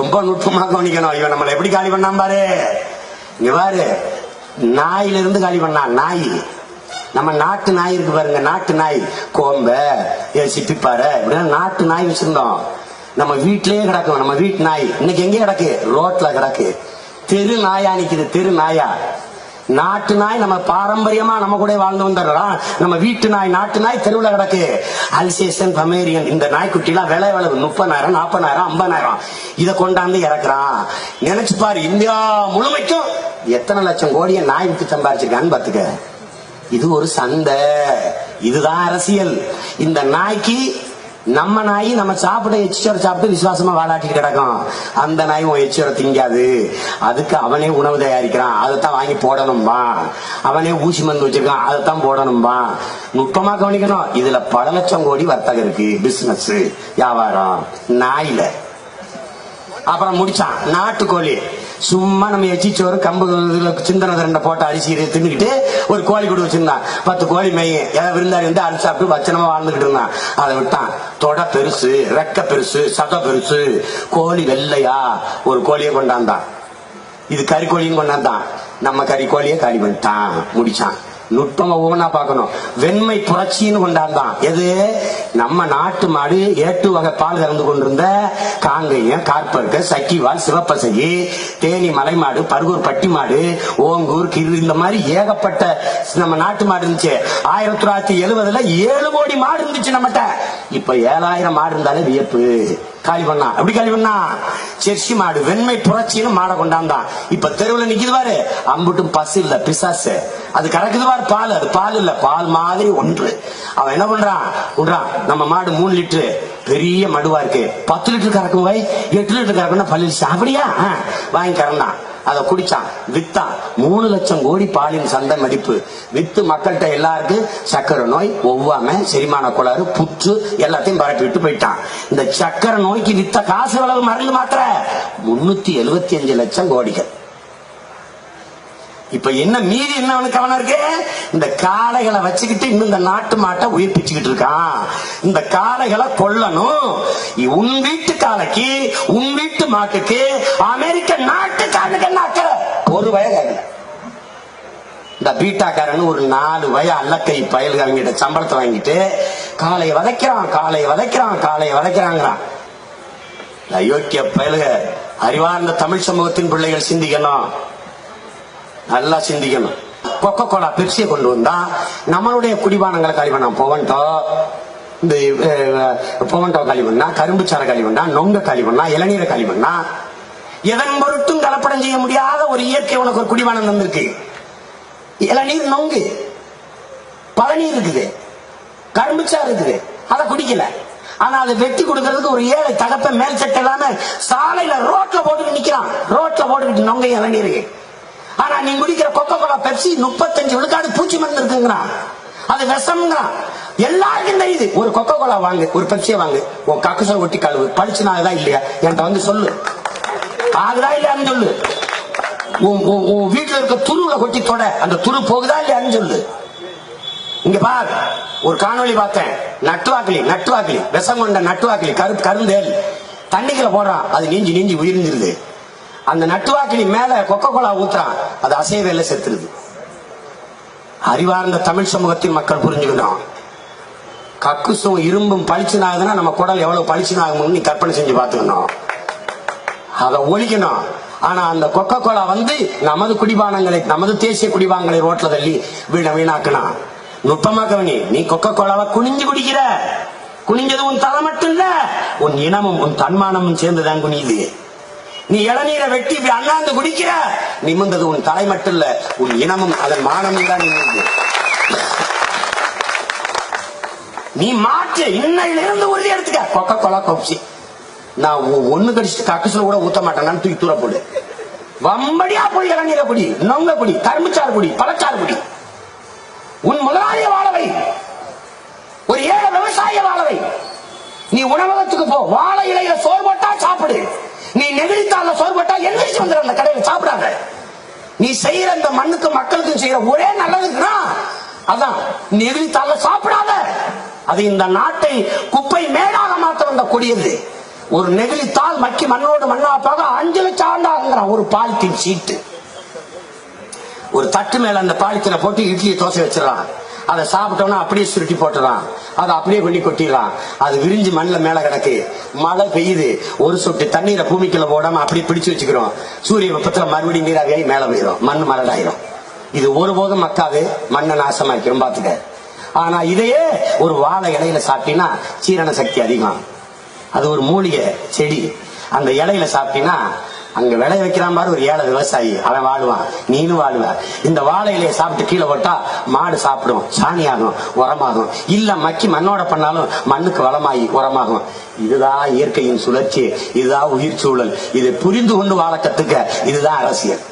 ரொம்ப நுட்பமா கவனிக்கணும். இவன் நம்மளை எப்படி காலி பண்ணான் பாரு. இங்க பாரு, நாயிலிருந்து காலி பண்ணான். நாய், நம்ம நாட்டு நாய் இருக்கு பாருங்க, நாட்டு நாய், கோம்ப சிப்பிப்பாறை இப்படின்னா நாட்டு நாய் வச்சிருந்தோம். நம்ம வீட்டிலேயே கிடக்கும். நம்ம வீட்டு நாய் இன்னைக்கு எங்கே கிடக்கு? ரோட்ல கிடக்கு. தெரு நாயா நிக்குது, தெரு நாயா. நாட்டு நாய் நம்ம பாரம்பரியமா நம்ம கூட வாழ்ந்து வந்துடுறோம். நம்ம வீட்டு நாய், நாட்டு நாய் தெருவில் கிடக்கு. அல்சேஷன் பமேரியன் இந்த நாய்க்குட்டி எல்லாம் விலை 30,000 40,000 50,000 இதை கொண்டாந்து இறக்குறான். நினைச்சு பாரு, இந்தியா முழுமைக்கும் எத்தனை லட்சம் கோடியை நாய் விட்டு சம்பாரிச்சிருக்கான்னு பாத்துக்க. இது ஒரு சந்தை, இதுதான் அரசியல். இந்த நாய்க்கு நம்ம நாய் நம்ம சாப்பிட எச்சோரை சாப்பிட்டு விசுவாசமா வாழாட்டிட்டு கிடக்கும். அந்த நாய் உன் எச்சோரை திங்காது. அதுக்கு அவனே உணவு தயாரிக்கிறான், அதைத்தான் வாங்கி போடணும்பா. அவனே ஊசி மருந்து வச்சிருக்கான், அதைத்தான் போடணும்பா. நுட்பமா கவனிக்கணும். இதுல பல லட்சம் கோடி வர்த்தகம் இருக்கு, பிசினஸ் வியாபாரம் நாயில. அப்புறம் முடிச்சான் நாட்டுக்கோழி. சும்மா நம்ம எச்சிச்சோறு கம்பு சிந்தனை திரண்ட போட்ட அரிசி தின்னுக்கிட்டு ஒரு கோழி கூட வச்சிருந்தான். 10 கோழி மெய்யும் ஏதாவது விருந்தாடி வந்து அரிசி சாப்பிட்டு வச்சனமா வாழ்ந்துகிட்டு இருந்தான். அதை விட்டான். தொட பெருசு, ரெக்க பெருசு, சத பெருசு. கோழி வெள்ளையா ஒரு கோழியை கொண்டாந்தான். இது கறிக்கோழின்னு கொண்டாந்தான். நம்ம கறிக்கோழியை காலி பண்ணிட்டான், முடிச்சான். நுட்பமா ஒவ்வொன்னா பார்க்கணும். வெண்மை புரட்சின்னு கொண்டாந்தான். எது? நம்ம நாட்டு மாடு ஏட்டு வகை பால் கறந்து கொண்டிருந்த காங்கையம், கார்பர்க்க, சக்கிவால், சிவப்பசகி, தேனி மலை மாடு, பருகூர் பட்டி மாடு, ஓங்கூர், கிரு இந்த மாதிரி ஏகப்பட்ட நம்ம நாட்டு மாடு இருந்துச்சு. 1970 7 கோடி மாடு இருந்துச்சு நம்மகிட்ட. இப்ப 7000 மாடு இருந்தாலே வியப்பு. காலி பண்ணா. எப்படி காலி பண்ணா? செர்சி மாடு வெண்மை புரட்சின்னு மாடை கொண்டாந்தான். இப்ப தெருவில் நிக்குது பாரு, அம்புட்டும் பசு இல்ல, பிசாசு. அது கறக்குது பாரு பால், அது பால் இல்ல, பால் மாதிரி ஒன்று. அவன் என்ன பண்றான்? நம்ம மாடு 3 லிட்டரு பெரிய மடுவா இருக்கு, 10 லிட்டர் கறக்கும், 8 லிட்டர் கறக்கும்னா பல்லு அப்படியா வாங்கி கறந்தான். அதை குடிச்சான், வித்தான். 3 லட்சம் கோடி பாலின் சந்தை மதிப்பு. வித்து மக்கள்கிட்ட எல்லாருக்கும் சக்கரை நோய், ஒவ்வாமை, செரிமான கோளாறு, புற்று எல்லாத்தையும் பரப்பி விட்டு போயிட்டான். இந்த சக்கரை நோய்க்கு வித்த காசு எவ்வளவு? மருந்து மாத்திர 375 லட்சம் கோடிகள். இப்ப என்ன மீதி என்ன அவனுக்கு கவனம் இருக்கு? இந்த காளைகளை வச்சுக்கிட்டு இன்னும் இந்த நாட்டு மாட்டை உயிர்ப்பிச்சுக்கிட்டு இருக்கான். இந்த காளைகளை கொல்லணும். உன் வீட்டு காளைக்கு, உன் வீட்டு மாட்டுக்கு அமெரிக்க நாட்டுக்காரனுக்கு என்ன அக்கறை? ஒரு வயது இந்த பீட்டாக்காரன் ஒரு 4 வய அல்லக்கை பயல்காரங்கிட்ட சம்பளத்தை வாங்கிட்டு காளையை வதைக்கிறான், காளையை வதைக்கிறான், காளையை வதைக்கிறாங்கிறான். அயோக்கிய பயல்க. அறிவார்ந்த தமிழ் சமூகத்தின் பிள்ளைகள் சிந்திக்கணும், நல்லா சிந்திக்கணும். கொக்கோ கோலா பெப்சியை கொண்டு வந்தா நம்மளுடைய குடிபானங்களை காலி பண்ணா. இந்த பொவன்டோ காலி பண்ணா, கரும்பு சாரை காலி பண்ணா, நொங்க காலி பண்ணா, இளநீரை காலி பண்ணா. எதன் பொருட்டும் கலப்படம் செய்ய முடியாத ஒரு இயற்கை உனக்கு ஒரு குடிபானம் தந்திருக்கு. இளநீர், நொங்கு, பழநீர் இருக்குது, கரும்பு சாறு இருக்குது, அதை குடிக்கல. ஆனா அதை வெட்டி கொடுக்கறதுக்கு ஒரு ஏழை தகப்ப மேல் சட்டை இல்லாம சாலையில ரோட்ல போட்டுட்டு நிக்கிறான். ரோட்ல போட்டுக்கிட்டு நொங்க இளநீர். ஆனா நீ குடிக்கிற கொக்கோ கோலா பெப்சி 35 விழுக்காடு பூச்சி மருந்து இருக்குங்கிறான், அது விஷம்ங்கிறான். எல்லாருக்கும் தெரியுது. ஒரு கொக்கோ கோலா வாங்கு, ஒரு பெப்சியை வாங்கு, உன் கக்குச ஒட்டி கழுவு, பழிச்சு நாகுதா இல்லையா என்கிட்ட வந்து சொல்லு. ஆகுதா இல்லையான்னு சொல்லு. உன் வீட்டுல இருக்க துருவுல கொட்டி தொட, அந்த துரு போகுதா இல்லையான்னு சொல்லு. இங்க பார், ஒரு காணொலி பார்த்தேன். நட்டுவாக்கிலி விஷம் கொண்ட நட்டுவாக்கிலி, கருந்தேல் தண்ணிக்குள்ள போடுறான், அது நீஞ்சி நீஞ்சி உயிர்ந்துருது. அந்த நட்டுவாக்கிலி மேல கொக்கோ கோலா ஊத்துறான், அது அசைவேல செத்துருது. அறிவார்ந்த தமிழ் சமூகத்தின் மக்கள் புரிஞ்சுக்கணும். கக்குசும் இரும்பும் பளிச்சுனாகுதுன்னா நம்ம குடல் எவ்வளவு பளிச்சுனாகும்னு நீ கற்பனை செஞ்சு பாத்துக்கணும். அதை ஒழிக்கணும். ஆனா அந்த கொக்கோ கோலா வந்து நமது குடிபானங்களை, நமது தேசிய குடிபானங்களை ரோட்ல தள்ளி வீணாக்குனா. நுட்பமா கவனி. நீ கொக்கோ கோலாவை குனிஞ்சு குடிக்கிற. குனிஞ்சது உன் தலை மட்டும் இல்ல, உன் இனமும் உன் தன்மானமும் சேர்ந்துதான் குனியுது. நீ இளநீரை வெட்டி அண்ணாந்து குடிக்கிற, நிமிர்ந்தது உன் தலை மட்டும் இல்ல, உன் இனமும் அதன் மானமும் தான் நிமிர்ந்து. நீ மாற்று. இன்னையிலிருந்து உறுதி எடுத்துக்க. கொக்கோ கோலா பெப்சி நான் ஒண்ணு கடிச்சிட்டு கக்குசுல கூட ஊத்த மாட்டேன்னு தூக்கி தூர போடு. வம்படியா போய் இளநீரை குடி, நொங்க குடி, கரும்புச்சாறு குடி, பழச்சாறு குடி. உன் முதலாளிய வாழவை, ஒரு ஏழை விவசாய வாழவை. நீ உணவகத்துக்கு போ, வாழை இலையில சோறு போட்டா சாப்பிடு. நீ நெகிழித்தால சோறு போட்டா எந்திரிச்சு வந்துடும் அந்த கடையில, சாப்பிடாத. நீ செய்யற இந்த மண்ணுக்கு மக்களுக்கும் செய்யற ஒரே நல்லதுன்னா அதான், நெகிழித்தால சாப்பிடாத. அது இந்த நாட்டை குப்பை மேடாக மாற்ற வந்த கொடியது. ஒரு நெகிழித்தால் மக்கி மண்ணோடு மண்ணா போக 5 லட்சம் ஆண்டாங்கிறான் ஒரு பாலித்தீன் சீட்டு. ஒரு தட்டு மேல அந்த பாலித்தீனை போட்டு இட்லி தோசை வச்சிடறான். அதை சாப்பிட்டோம்னா அப்படியே சுருட்டி போட்டுறான். அதை அப்படியே கொண்டு கொட்டிடலாம். அது விரிஞ்சு மண்ணில் மேல கிடக்கு. மழை பெய்யுது, ஒரு சொட்டு தண்ணீரை பூமிக்குள்ள போடாம அப்படியே பிடிச்சு வச்சுக்கிறோம். சூரிய வெப்பத்துல மறுபடியும் நீராக மேல போயிடும், மண் மலடாயிரும். இது ஒருபோதும் மக்காது, மண்ணை நாசமாக்கிறோம் பாத்துக்க. ஆனா இதையே ஒரு வாழை இலையில சாப்பிட்டீங்கன்னா சீரண சக்தி அதிகம். அது ஒரு மூலிகை செடி. அந்த இலையில சாப்பிட்டீங்கன்னா அங்க விளைய வைக்கிறான் பாரு ஒரு ஏழை விவசாயி, அவன் வாழ்வான், நீனும் வாழ்வ. இந்த வாழை இலையை சாப்பிட்டு கீழே போட்டா மாடு சாப்பிடும், சாணியாகும், உரமாகும். இல்ல மக்கி மண்ணோட பண்ணாலும் மண்ணுக்கு வளமாகி உரமாகும். இதுதான் இயற்கையின் சுழற்சி, இதுதான் உயிர் சூழல். இதை புரிந்து கொண்டு வாழ கத்துக்க. இதுதான் அரசியல்.